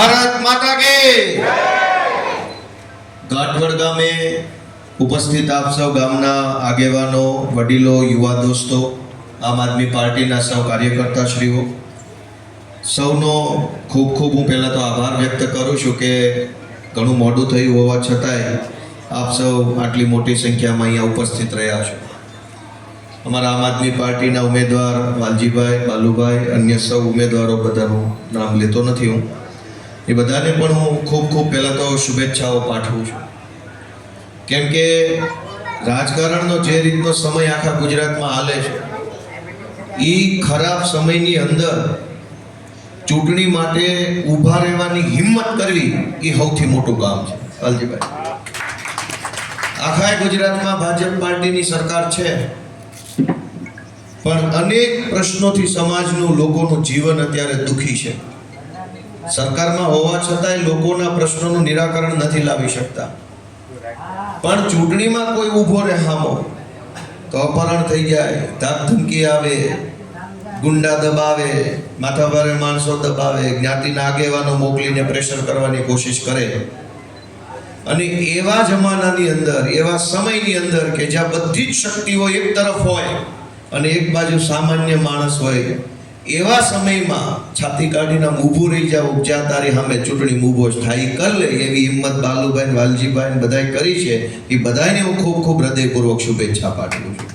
ભારત માતા કે ગાંઠવડ ગામે ઉપસ્થિત આપ સૌ ગામના આગેવાનો, વડીલો, યુવા દોસ્તો, આમ આદમી પાર્ટીના સૌ કાર્યકર્તાશ્રીઓ, સૌનો ખૂબ ખૂબ હું પહેલાં તો આભાર વ્યક્ત કરું છું કે ઘણું મોડું થયું હોવા છતાંય આપ સૌ આટલી મોટી સંખ્યામાં અહીંયા ઉપસ્થિત રહ્યા છો. અમારા આમ આદમી પાર્ટીના ઉમેદવાર વાલજીભાઈ, બાલુભાઈ, અન્ય સૌ ઉમેદવારો, બધાનું નામ લેતો નથી હું, એ બધાને પણ હું ખૂબ ખૂબ પહેલાં તો શુભેચ્છાઓ પાઠવું છું. કેમ કે રાજકારણનો જે રીતનો સમય આખા ગુજરાતમાં હાલે છે, એ ખરાબ સમયની અંદર ચૂંટણી માટે ઊભા રહેવાની હિંમત કરવી એ સૌથી મોટું કામ છે. વાલજીભાઈ, આખા ગુજરાતમાં ભાજપ પાર્ટીની સરકાર છે, પણ અનેક પ્રશ્નોથી સમાજનું, લોકોનું જીવન અત્યારે દુઃખી છે. સરકારમાં હોવા છતાંય લોકોના પ્રશ્નોનું નિરાકરણ નથી લાવી શકતા. પણ ચૂંટણીમાં કોઈ ઊભો રહે હામો તો અપહરણ થઈ જાય, ધાક ધમકી આવે, ગુંડા દબાવે, માથાભારે માણસો દબાવે, જ્ઞાતિના આગેવાનો મોકલીને પ્રેશર કરવાની કોશિશ કરે. અને એવા જમાનાની અંદર, એવા સમયની અંદર કે જ્યાં બધી જ શક્તિઓ એક તરફ હોય અને એક બાજુ સામાન્ય માણસ હોય, એવા સમયમાં છાતી કાઢીને ઊભું રહી જાવ, જ્યાં તારી સામે ચૂંટણી ઊભો થાય કર લે, એવી હિંમત બાલુભાઈ, વાલજીભાઈ બધાએ કરી છે. એ બધાને હું ખૂબ ખૂબ હૃદયપૂર્વક શુભેચ્છા પાઠવું છું.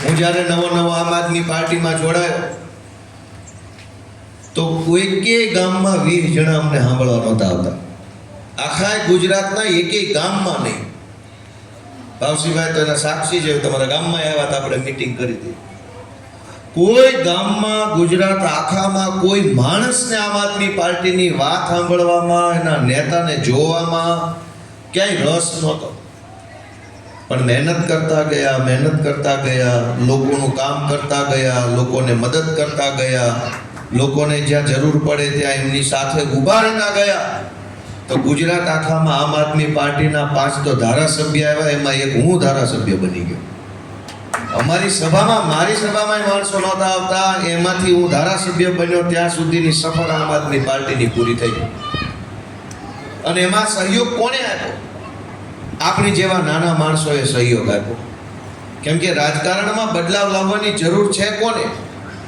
હું જ્યારે નવો આમ આદમી પાર્ટીમાં જોડાયો તો કોઈકે ગામમાં 20 જણા અમને સાંભળવા નહોતા આવતા. આખા ગુજરાતના એકેય ગામમાં નહીં. ભાવસીભાઈ તો એના સાક્ષી છે, તમારા ગામમાં આવ્યા હતા, આપણે મીટિંગ કરી હતી. કોઈ ગામમાં, ગુજરાત આખામાં કોઈ માણસને આમ આદમી પાર્ટીની વાત સાંભળવામાં, એના નેતાને જોવામાં ક્યાંય રસ નહોતો. પણ મહેનત કરતા ગયા, લોકોનું કામ કરતા ગયા, લોકોને મદદ કરતા ગયા, લોકોને જ્યાં જરૂર પડે ત્યાં એમની સાથે ઊભા રહેતા ગયા. તો ગુજરાત આખામાં આમ આદમી પાર્ટીના 5 તો ધારાસભ્ય આવ્યા, એમાં એક હું ધારાસભ્ય બની ગયો. અમારી સભામાં, મારી સભામાં માણસો નહોતા આવતા, એમાંથી હું ધારાસભ્ય બન્યો ત્યાં સુધીની સફર આમ આદમી પાર્ટીની પૂરી થઈ. અને એમાં સહયોગ કોણે આપ્યો? આપણી જેવા નાના માણસોએ સહયોગ આપ્યો. કેમ કે રાજકારણમાં બદલાવ લાવવાની જરૂર છે કોને?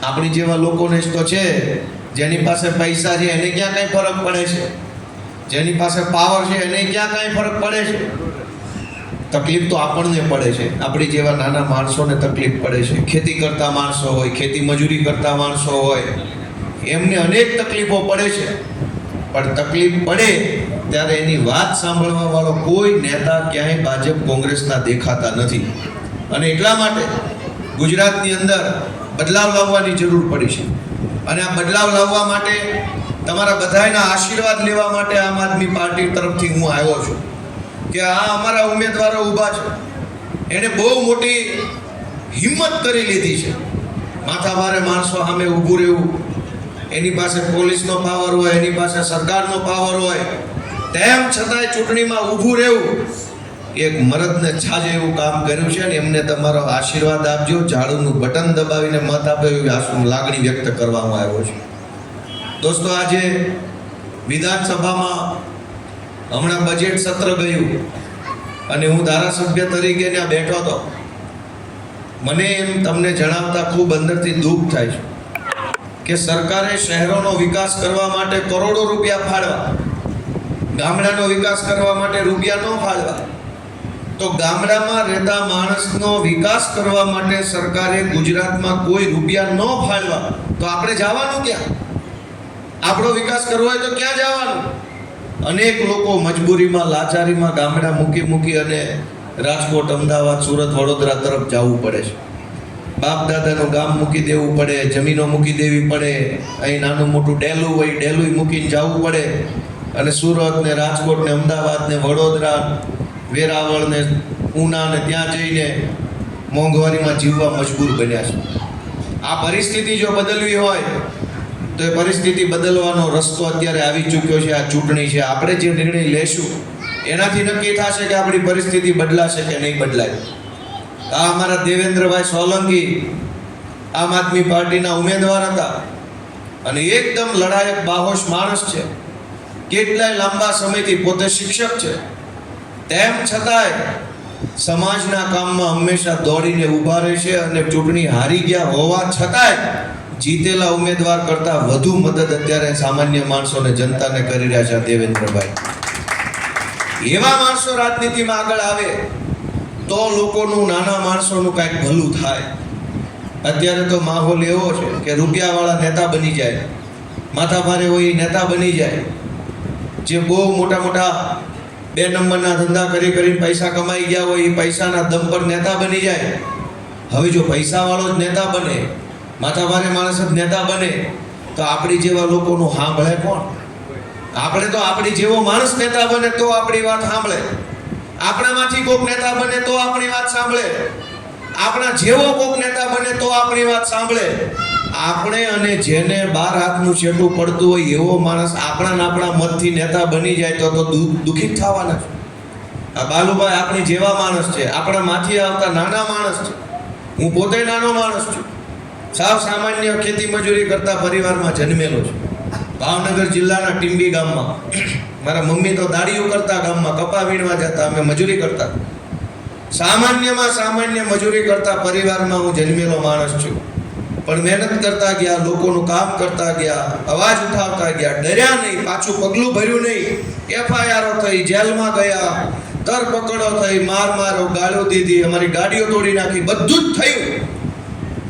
આપણી જેવા લોકોને જ તો છે. જેની પાસે પૈસા છે એને ક્યાં કાંઈ ફરક પડે છે? જેની પાસે પાવર છે એને ક્યાં કાંઈ ફરક પડે છે? તકલીફ તો આપણને પડે છે. આપણી જેવા નાના માણસોને તકલીફ પડે છે. ખેતી કરતા માણસો હોય, ખેતી મજૂરી કરતા માણસો હોય, એમને અનેક તકલીફો પડે છે. પણ તકલીફ પડે ત્યારે એની વાત સાંભળવા વાળો કોઈ નેતા ક્યાંય ભાજપ કોંગ્રેસના દેખાતા નથી. અને એટલા માટે ગુજરાતની અંદર બદલાવ લાવવાની જરૂર પડી છે. અને આ બદલાવ લાવવા માટે તમારા બધાના આશીર્વાદ લેવા માટે આમ આદમી પાર્ટી તરફથી હું આવ્યો છું કે આ અમારા ઉમેદવારો ઊભા છે, એને બહુ મોટી હિંમત કરી લીધી છે. માથાભારે માણસો સામે ઊભું રહેવું, એની પાસે પોલીસનો પાવર હોય, એની પાસે સરકારનો પાવર હોય, તેમ છતાંય ચૂંટણીમાં ઊભું રહેવું, એક મરદને છાજે એવું કામ કર્યું છે. અને એમને તમારો આશીર્વાદ આપજો. ઝાડુનું બટન દબાવીને મત આપે એવી લાગણી વ્યક્ત કરવામાં આવ્યો છે. દોસ્તો, આજે વિધાનસભામાં હમણાં બજેટ સત્ર ગયું અને હું ધારાસભ્ય તરીકે ત્યાં બેઠો હતો. મને એમ તમને જણાવતા ખૂબ અંદરથી દુઃખ થાય છે કે સરકારે શહેરોનો વિકાસ કરવા માટે કરોડો રૂપિયા ફાળવા, ગામડાનો વિકાસ કરવા માટે રૂપિયા ન ફાળવા, તો ગામડામાં રહેતા માણસનો વિકાસ કરવા માટે સરકારે ગુજરાતમાં કોઈ રૂપિયા ન ફાળવા, તો આપણે જવાનું ક્યાં? આપણો વિકાસ કરવો હોય તો ક્યાં જવાનું? અનેક લોકો મજબૂરીમાં, લાચારીમાં ગામડા મૂકી અને રાજકોટ, અમદાવાદ, સુરત, વડોદરા તરફ જવું પડે છે. બાપ દાદાનું ગામ મૂકી દેવું પડે, જમીનો મૂકી દેવી પડે, અહીં નાનું મોટું ડેલું હોય, ડેલું મૂકીને જવું પડે. અને સુરત ને, રાજકોટ ને, અમદાવાદ ને, વડોદરા, વેરાવળ ને, ઉના ને, ત્યાં જઈને મોંઘવારીમાં જીવવા મજબૂર બન્યા છે. આ પરિસ્થિતિ જો બદલવી હોય તો એ પરિસ્થિતિ બદલવાનો રસ્તો અત્યારે આવી ચૂક્યો છે. આ ચૂંટણી છે. આપણે જે નિર્ણય લેશું એનાથી નક્કી થશે કે આપણી પરિસ્થિતિ બદલાશે કે નહીં બદલાય. આ અમારા દેવેન્દ્રભાઈ સોલંકી આમ આદમી પાર્ટીના ઉમેદવાર હતા. અને એકદમ લડાયક બાહોશ માણસ છે, કેટલાય લાંબા સમયથી પોતે શિક્ષક છે, તેમ છતાંય સમાજના કામમાં હંમેશા દોડીને ઊભા રહે છે અને ચૂંટણી હારી ગયા હોવા છતાંય જીતેલા ઉમેદવાર કરતા વધુ મદદ અત્યારે સામાન્ય માણસોને જનતાને કરી રહ્યા છે દેવેન્દ્રભાઈ. એવા માણસો રાજનીતિમાં આગળ આવે તો લોકોનું, નાના માણસોનું કાંઈક ભલું થાય. અત્યારે તો માહોલ એવો છે કે રૂપિયાવાળા નેતા બની જાય, માથાભારે હોય એ નેતા બની જાય, જે બહુ મોટા મોટા 2 નંબરના ધંધા કરીને પૈસા કમાઈ ગયા હોય એ પૈસાના દમ પર નેતા બની જાય. હવે જો પૈસાવાળો જ નેતા બને, માથાભારે માણસ જ નેતા બને તો આપણી જેવા લોકોનું સાંભળે કોણ? આપણે તો આપણી જેવો માણસ નેતા બને તો આપણી વાત સાંભળે, આપણામાંથી કોઈક નેતા બને તો આપણી વાત સાંભળે, આપણા જેવો કોઈક નેતા બને તો આપણી વાત સાંભળે. આપણે અને જેને 12 હાથનું છેટું પડતું હોય એવો માણસ આપણા મતથી નેતા બની જાય તો દુઃખી જ થવાના છે. આ બાલુભાઈ આપણી જેવા માણસ છે, આપણા માંથી આવતા નાના માણસ છે. હું પોતે નાનો માણસ છું, સાવ સામાન્ય ખેતી મજૂરી કરતા પરિવારમાં જન્મેલો છું. ભાવનગર જિલ્લાના ટીંબી ગામમાં મારા મમ્મી તો દાડીઓ કરતા, ગામમાં કપા વીણવા જતા, અમે મજૂરી કરતા. સામાન્યમાં સામાન્ય મજૂરી કરતા પરિવારમાં હું જન્મેલો માણસ છું. પણ મહેનત કરતા ગયા, લોકોનું કામ કરતા ગયા, અવાજ ઉઠાવતા ગયા, ડર્યા નહીં, પાછું પગલું ભર્યું નહીં. FIR થઈ, જેલમાં ગયા, ધરપકડો થઈ, મારો ગાળો દીધી, અમારી ગાડીઓ તોડી નાખી, બધું જ થયું.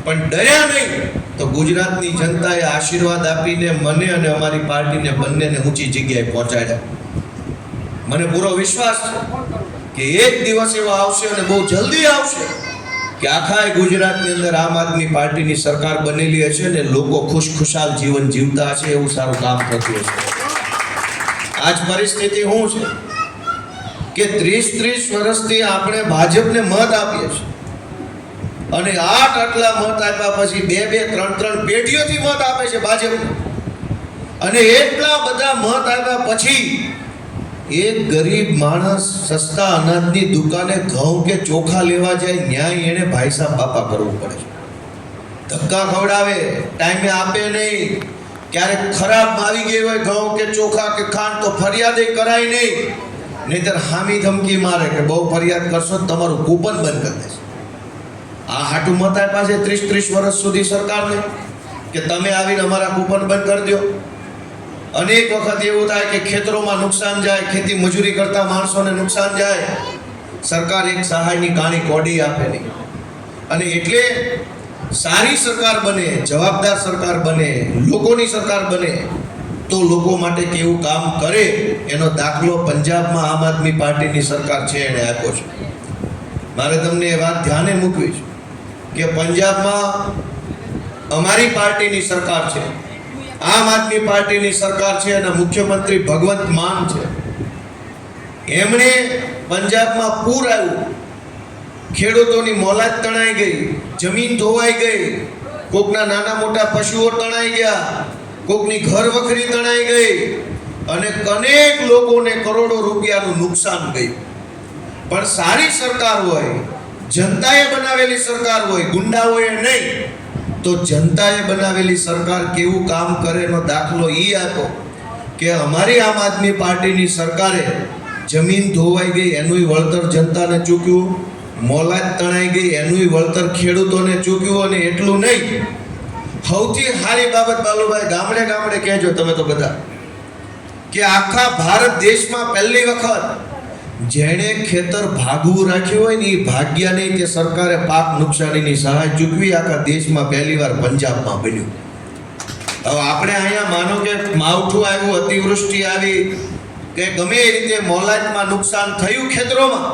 પણ ડર્યા નહીં તો ગુજરાતની જનતાએ આશીર્વાદ આપીને મને અને અમારી પાર્ટીને બંનેને ઊંચી જગ્યાએ પહોંચાડ્યા. મને પૂરો વિશ્વાસ છે કે એક દિવસ એવો આવશે અને બહુ જલ્દી આવશે કે આખા ગુજરાતની અંદર આમ આદમી પાર્ટીની સરકાર બનેલી હશે ને લોકો ખુશખુશાલ જીવન જીવતા હશે, એવું સારું કામ થતું હશે. આજ પરિસ્થિતિ શું છે કે 30 વર્ષથી આપણે ભાજપને મત આપીએ છીએ અને આટલા મત આપ્યા પછી 2-3 પેઢીઓથી મત આપે છે ભાજપને. અને એટલા બધા મત આપ્યા પછી એક ગરીબ માણસ સસ્તા અનાજની દુકાને ઘઉં કે ચોખા લેવા જાય, ન્યાય એને ભાઈ સાહેબ બાપા કરવું પડે છે. ધક્કા ખવડાવે, ટાઈમે આપે નહીં, ક્યારેક ખરાબ આવી ગઈ હોય ઘઉં કે ચોખા કે ખાંડ તો ફરિયાદ કરાય નહીં, નહીતર હામી ધમકી મારે કે બહુ ફરિયાદ કરશો તો તમારું કૂપન બંધ કરી દેશે. આ હાટું મત આપ્યા છે 30 વર્ષ સુધી સરકારને કે તમે આવીને અમારા કૂપન બંધ કરી દો. અનેક વખત એવું થાય કે ખેતરોમાં નુકસાન જાય, ખેતી મજૂરી કરતા માણસોને નુકસાન જાય, સરકાર એક સહાયની કાણી કોડી આપે નહીં. અને એટલે સારી સરકાર બને, જવાબદાર સરકાર બને, લોકોની સરકાર બને તો લોકો માટે કેવું કામ કરે એનો દાખલો પંજાબમાં આમ આદમી પાર્ટીની સરકાર છે એણે આપ્યો છે. મારે તમને એ વાત ધ્યાને મૂકવી છે કે પંજાબમાં અમારી પાર્ટીની સરકાર છે, આમ આદમી પાર્ટીની સરકાર છે અને મુખ્યમંત્રી ભગવંત માન છે. એમણે પંજાબમાં પૂર આવ્યું, ખેડૂતોની મોલાદ તણાઈ ગઈ, જમીન ધોવાઈ ગઈ, કોકના નાના મોટા પશુઓ તણાઈ ગયા, કોકની ઘર વખરી તણાઈ ગઈ અને અનેક લોકોને કરોડો રૂપિયાનું નુકસાન ગયું. પણ સારી સરકાર હોય, જનતાએ બનાવેલી સરકાર હોય, ગુંડાઓએ નહીં, તો જનતાએ બનાવેલી સરકાર કેવું કામ કરે એનો દાખલો એ આપો કે અમારી આમ આદમી પાર્ટીની સરકારે જમીન ધોવાઈ ગઈ એનુંય વળતર જનતાને ચૂક્યું, મોલાદ તણાઈ ગઈ એનુંય વળતર ખેડૂતોને ચૂક્યું. અને એટલું નહીં, સૌથી સારી બાબત બાલુભાઈ ગામડે ગામડે કહેજો તમે તો બધા કે આખા ભારત દેશમાં પહેલી વખત જેણે ખેતર ભાગવું રાખ્યું હોય ને એ ભાગ્યા નહીં તે સરકારે પાક નુકસાનીની સહાય ચૂકવી, આખા દેશમાં પહેલીવાર પંજાબમાં બન્યું. હવે આપણે અહીંયા માનો કે માવઠું આવ્યું, અતિવૃષ્ટિ આવી કે ગમે એ રીતે મોલાદમાં નુકસાન થયું ખેતરોમાં,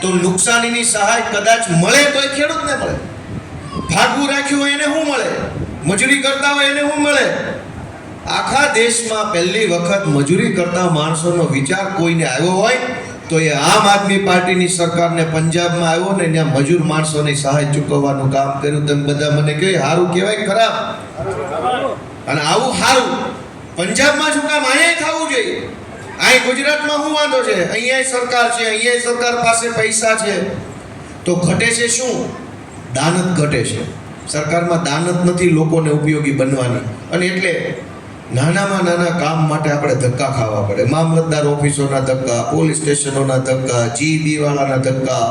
તો નુકસાનીની સહાય કદાચ મળે તો એ ખેડૂતને મળે. ભાગવું રાખ્યું હોય એને શું મળે? મજૂરી કરતા હોય એને શું મળે? આખા દેશમાં પહેલી વખત મજૂરી કરતા માણસોનો વિચાર કોઈને આવ્યો હોય તો એ આમ આદમી પાર્ટીની સરકારને પંજાબમાં આવ્યો ને ત્યાં મજૂર માણસોની સહાય ચૂકવવાનું કામ કર્યું. તમે બધા મને કહે સારું કહેવાય ખરાબ? અને આવું સારું પંજાબમાં શું કામ અહીંયા થવું જોઈએ? અહીં ગુજરાતમાં શું વાંધો છે? અહીંયા સરકાર છે, અહીંયા સરકાર પાસે પૈસા છે, તો ઘટે છે શું? દાનત ઘટે છે. સરકારમાં દાનત નથી લોકોને ઉપયોગી બનવાની. અને એટલે નાનામાં નાના કામ માટે આપણે ધક્કા ખાવા પડે. મામલતદાર ઓફિસોના ધક્કા, પોલીસ સ્ટેશનોના ધક્કા, જીબી વાળાના ધક્કા,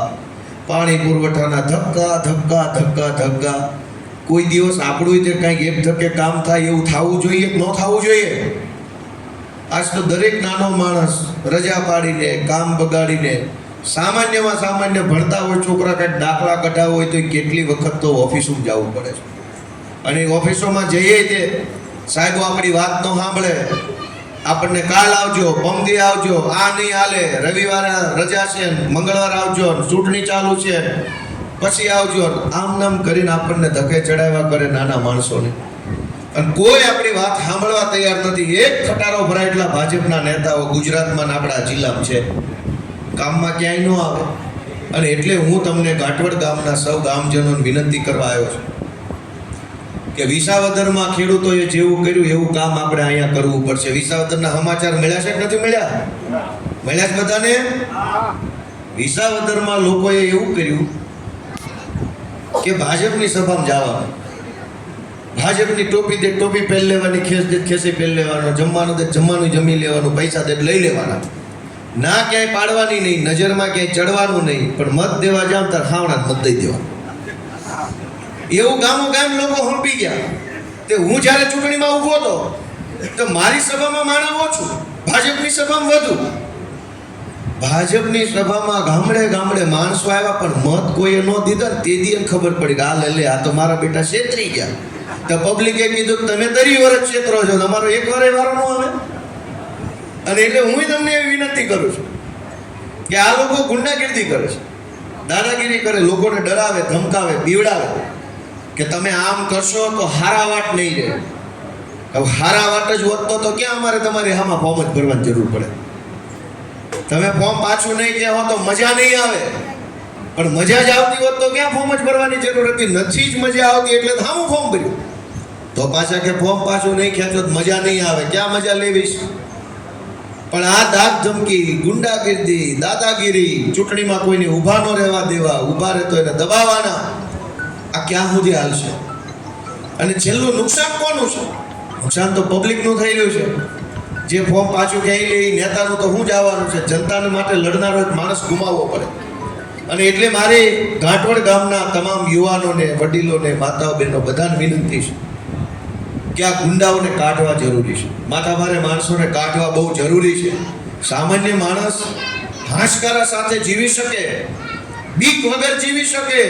પાણી પુરવઠાના ધક્કા ધક્કા ધક્કા ધક્કા. કોઈ દિવસ આપણું તે કાંઈક એક ધક્કે કામ થાય એવું થવું જોઈએ કે ન થવું જોઈએ? આજ તો દરેક નાનો માણસ રજા પાડીને, કામ બગાડીને, સામાન્યમાં સામાન્ય ભણતા હોય છોકરા કાંઈક દાખલા કઢાવવા હોય તો કેટલી વખત તો ઓફિસમાં જવું પડે છે. અને ઓફિસોમાં જઈએ તે સાહેબો આપણી વાત ન સાંભળે, આપણને કાલ આવજો, પમદી આવજો, આ નહીં હાલે, રવિવારે રજા છે, મંગળવાર આવજો, ચૂંટણી ચાલુ છે, પછી આવજો, આમ નામ કરીને આપણને ધકે ચડાવ્યા કરે નાના માણસોને. અને કોઈ આપણી વાત સાંભળવા તૈયાર નથી. એક ખટારો ભરાય એટલા ભાજપના નેતાઓ ગુજરાતમાં આપણા જિલ્લામાં છે, કામમાં ક્યાંય ન આવે. અને એટલે હું તમને ઘાટવડ ગામના સૌ ગામજનોને વિનંતી કરવા આવ્યો છું કે વિસાવદરમાં ખેડૂતોએ જેવું કર્યું એવું કામ આપણે અહીંયા કરવું પડશે. વિસાવદરના સમાચાર મળ્યા છે કે નથી મળ્યા? મળ્યા છે બધાને? વિસાવદરમાં લોકોએ એવું કર્યું કે ભાજપની સભામાં જવાનું, ભાજપની ટોપી દે ટોપી પહેરી લેવાની, ખેસ દે ખેસી પહેરી લેવાનો, જમવાનું દે જમવાનું જમી લેવાનું, પૈસા દે લઈ લેવાના, ના ક્યાંય પાડવાની નહીં, નજરમાં ક્યાંય ચડવાનું નહીં, પણ મત દેવા જાવ ત્યારે હાવણા મત દઈ દેવાનું. એવું ગામો ગામ લોકો હંપી ગયા. તે હું જ્યારે ચૂંટણીમાં ઊભો હતો તો મારી સભામાં માણસ ઓછું, ભાજપની સભામાં વધુ. ભાજપની સભામાં ગામડે ગામડે માણસો આવ્યા પણ મત કોઈએ ન દીધા. તે દી એમ ખબર પડી કે આ લે આ તો મારા બેટા છેતરી ગયા. તો પબ્લિકે કીધું તમે 30 વર્ષ છેતરો છો, તમારો એક વારે વારો ન આવે. અને એટલે હું તમને એવી વિનંતી કરું છું કે આ લોકો ગુંડાગીરી કરે છે, દાદાગીરી કરે, લોકોને ડરાવે, ધમકાવે, બીવડાવે કે તમે આમ કરશો તો હારા વાટ નહીં રહે. હવે હારા વાટ જ વધતો તો ક્યાં અમારે તમારે આમાં ફોર્મ જ ભરવાની જરૂર પડે? તમે ફોર્મ પાછું નહીં કહો તો મજા નહીં આવે. પણ મજા જ આવતી હોત તો ક્યાં ફોર્મ જ ભરવાની જરૂર હતી? નથી જ મજા આવતી એટલે હામું ફોર્મ ભર્યું. તો પાછા કે ફોર્મ પાછું નહીં ખેંચો તો મજા નહીં આવે. ક્યાં મજા લેવીશ? પણ આ ધાક ધમકી, ગુંડાગીરી, દાદાગીરી, ચૂંટણીમાં કોઈને ઊભા ન રહેવા દેવા, ઊભા રહેતો એને દબાવવાના, આ ક્યાં સુધી હાલશે? અને છેલ્લું નુકસાન કોનું છે? નુકસાન તો પબ્લિકનું થઈ રહ્યું છે. જે ફોર્મ પાછું ક્યાંય લે નેતાનું તો શું જ આવવાનું છે? જનતાને માટે લડનારો એક માણસ ગુમાવવો પડે. અને એટલે મારે ઘાટવડ ગામના તમામ યુવાનોને, વડીલોને, માતાઓ બહેનો બધાને વિનંતી છે કે આ ગુંડાઓને કાઢવા જરૂરી છે. માથાભારે માણસોને કાઢવા બહુ જરૂરી છે. સામાન્ય માણસ હાશકારા સાથે જીવી શકે, બીક વગર જીવી શકે,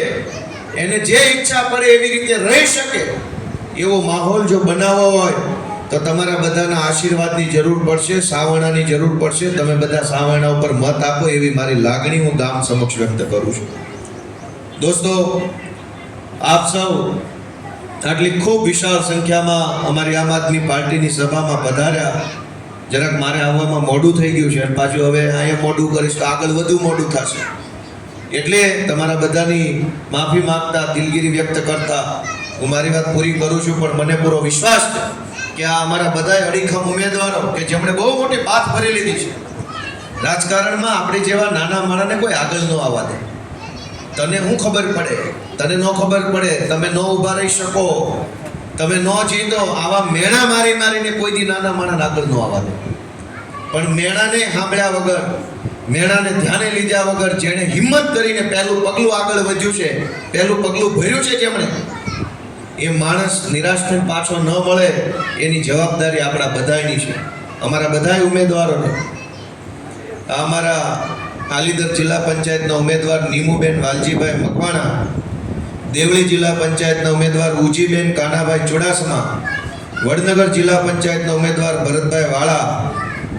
એને જે ઈચ્છા પડે એવી રીતે રહી શકે, એવો માહોલ જો બનાવવો હોય તો તમારા બધાના આશીર્વાદની જરૂર પડશે, સાવરણાની જરૂર પડશે. તમે બધા સાવરણા ઉપર મત આપો એવી મારી લાગણી હું ગામ સમક્ષ વ્યક્ત કરું છું. દોસ્તો, આપ સૌ આટલી ખૂબ વિશાળ સંખ્યામાં અમારી આમ આદમી પાર્ટીની સભામાં પધાર્યા. જરાક મારે આવવામાં મોડું થઈ ગયું છે અને પાછું હવે અહીંયા મોડું કરીશ તો આગળ વધુ મોડું થશે. એટલે તમારા બધાની માફી માંગતા, દિલગીરી વ્યક્ત કરતા હું મારી વાત પૂરી કરું છું. પણ મને પૂરો વિશ્વાસ છે કે આ અમારા બધા અડીખમ ઉમેદવારો કે જેમણે બહુ મોટી બાત ભરી લીધી છે, રાજકારણમાં આપણે જેવા નાના માણસને કોઈ આગળ ન આવવા દે. તને શું ખબર પડે? તને ન ખબર પડે, તમે ન ઊભા રહી શકો, તમે ન જીતો, આવા મેણા મારી મારીને કોઈ દી નાના માણસ આગળ ન આવવા દે. પણ મેણાને સાંભળ્યા વગર, મેણાને ધ્યાને લીધા વગર જેણે હિંમત કરીને પહેલું પગલું આગળ વધ્યું છે, પહેલું પગલું ભર્યું છે જેમણે, એ માણસ નિરાશ થઈને પાછો ન મળે એની જવાબદારી આપણા બધાની છે, અમારા બધા ઉમેદવારોને. અમારા આલીદર જિલ્લા પંચાયતના ઉમેદવાર નીમુબેન વાલજીભાઈ મકવાણા, દેવળી જિલ્લા પંચાયતના ઉમેદવાર ઉજીબેન કાનાભાઈ ચુડાસમા, વડનગર જિલ્લા પંચાયતના ઉમેદવાર ભરતભાઈ વાળા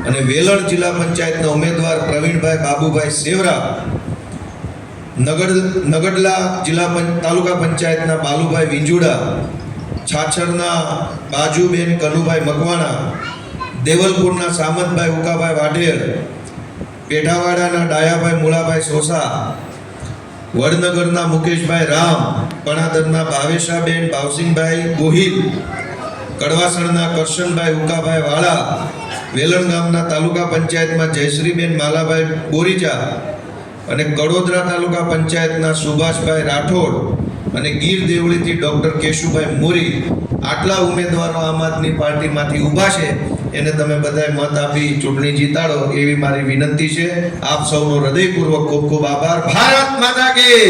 અને વેલણ જિલ્લા પંચાયતના ઉમેદવાર પ્રવીણભાઈ બાબુભાઈ સેવરા, નગડલા જિલ્લા તાલુકા પંચાયતના બાલુભાઈ વિંજુડા, છાછરના બાજુબેન કનુભાઈ મકવાણા, દેવલપુરના સામંતભાઈ ઉકાભાઈ વાઢેર, પેઢાવાડાના ડાયાભાઈ મુળાભાઈ સોસા, વડનગરના મુકેશભાઈ રામ, પણાદરના ભાવેશાબેન ભાવસિંહભાઈ ગોહિલ, કડવાસણના કરશનભાઈ ઉકાભાઈ વાળા, વેલણ ગામના તાલુકા પંચાયતમાં જયશ્રીબેન માલાભાઈ બોરીચા અને કડોદરા તાલુકા પંચાયતના સુભાષભાઈ રાઠોડ અને ગીર દેવળીથી ડોક્ટર કેશુભાઈ મોરી આટલા ઉમેદવારો આમ આદમી પાર્ટીમાંથી ઊભા છે, એને તમે બધાએ મત આપી ચૂંટણી જીતાડો એવી મારી વિનંતી છે. આપ સૌનો હૃદયપૂર્વક ખૂબ ખૂબ આભાર. ભારત માતા કી